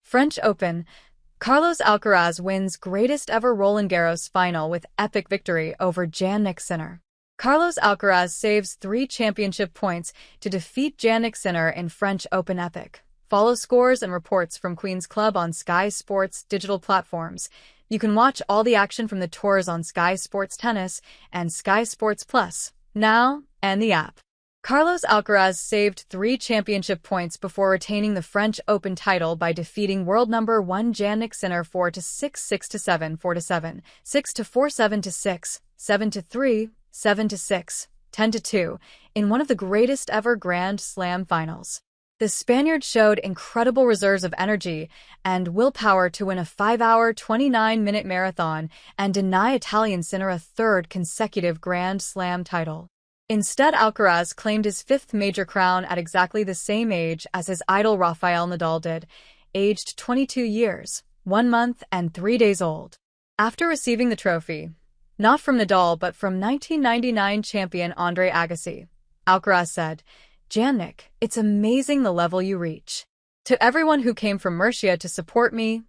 French Open. Carlos Alcaraz wins greatest ever Roland Garros final with epic victory over Jannik Sinner. Carlos Alcaraz saves 3 championship points to defeat Jannik Sinner in French Open epic. Follow scores and reports from Queen's Club on Sky Sports digital platforms. You can watch all the action from the tours on Sky Sports Tennis and Sky Sports Plus, now, and the app. Carlos Alcaraz saved 3 championship points before retaining the French Open title by defeating world number 1 Jannik Sinner 4-6, 6-7, 4-7, 6-4, 7-6, 7-3, 7-6, 10-2, in one of the greatest ever Grand Slam finals. The Spaniard showed incredible reserves of energy and willpower to win a 5-hour, 29-minute marathon and deny Italian Sinner a 3rd consecutive Grand Slam title. Instead, Alcaraz claimed his 5th major crown at exactly the same age as his idol Rafael Nadal did, aged 22 years, 1 month and 3 days old. After receiving the trophy, not from Nadal but from 1999 champion Andre Agassi, Alcaraz said, "Jannik, it's amazing the level you reach. To everyone who came from Murcia to support me,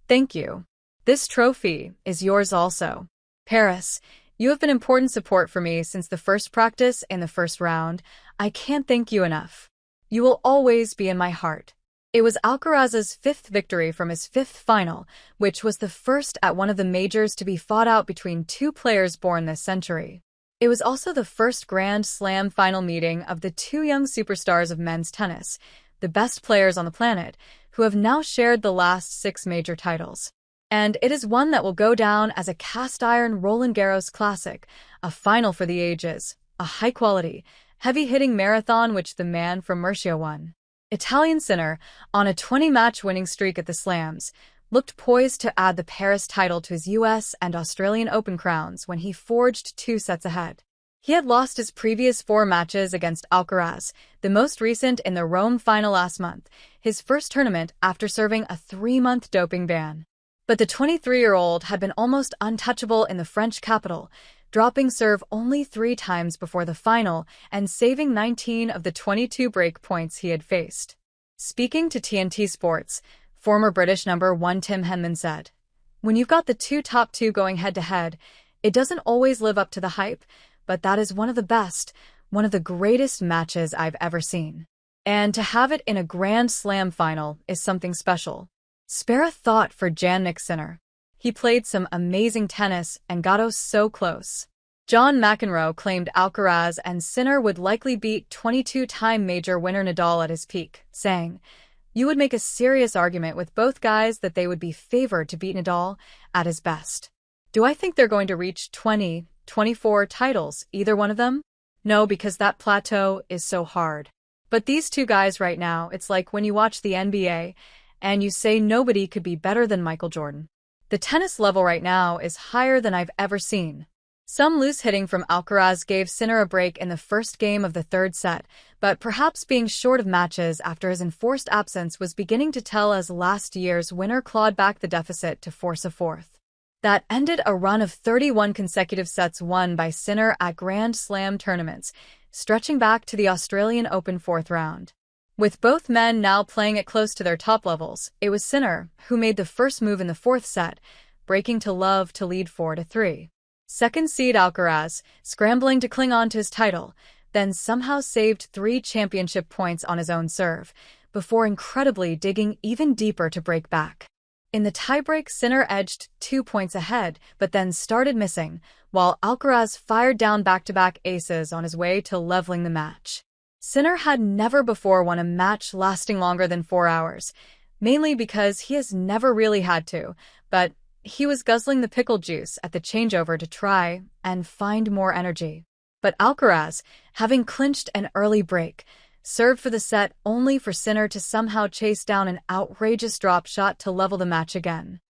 thank you. This trophy is yours also. Paris, you have been important support for me since the first practice in the first round. I can't thank you enough. You will always be in my heart." It was Alcaraz's 5th victory from his 5th final, which was the first at one of the majors to be fought out between 2 players born this century. It was also the first Grand Slam final meeting of the 2 young superstars of men's tennis, the best players on the planet, who have now shared the last 6 major titles. And it is one that will go down as a cast-iron Roland Garros classic, a final for the ages, a high-quality, heavy-hitting marathon which the man from Murcia won. Italian Sinner, on a 20-match winning streak at the Slams, looked poised to add the Paris title to his US and Australian Open crowns when he forged 2 sets ahead. He had lost his previous 4 matches against Alcaraz, the most recent in the Rome final last month, his first tournament after serving a 3-month doping ban. But the 23-year-old had been almost untouchable in the French capital, dropping serve only 3 times before the final and saving 19 of the 22 break points he had faced. Speaking to TNT Sports, former British number 1 Tim Henman said, "When you've got the 2 top 2 going head-to-head, it doesn't always live up to the hype, but that is one of the best, one of the greatest matches I've ever seen. And to have it in a Grand Slam final is something special. Spare a thought for Jannik Sinner. He played some amazing tennis and got us so close." John McEnroe claimed Alcaraz and Sinner would likely beat 22-time major winner Nadal at his peak, saying, "You would make a serious argument with both guys that they would be favored to beat Nadal at his best. Do I think they're going to reach 20, 24 titles, either one of them? No, because that plateau is so hard. But these 2 guys right now, it's like when you watch the NBA and you say nobody could be better than Michael Jordan. The tennis level right now is higher than I've ever seen." Some loose hitting from Alcaraz gave Sinner a break in the first game of the 3rd set, but perhaps being short of matches after his enforced absence was beginning to tell as last year's winner clawed back the deficit to force a 4th. That ended a run of 31 consecutive sets won by Sinner at Grand Slam tournaments, stretching back to the Australian Open 4th round. With both men now playing it close to their top levels, it was Sinner who made the first move in the 4th set, breaking to love to lead 4-3. Second seed Alcaraz, scrambling to cling on to his title, then somehow saved 3 championship points on his own serve, before incredibly digging even deeper to break back. In the tiebreak, Sinner edged 2 points ahead, but then started missing, while Alcaraz fired down back-to-back aces on his way to leveling the match. Sinner had never before won a match lasting longer than 4 hours, mainly because he has never really had to, but he was guzzling the pickle juice at the changeover to try and find more energy. But Alcaraz, having clinched an early break, served for the set only for Sinner to somehow chase down an outrageous drop shot to level the match again.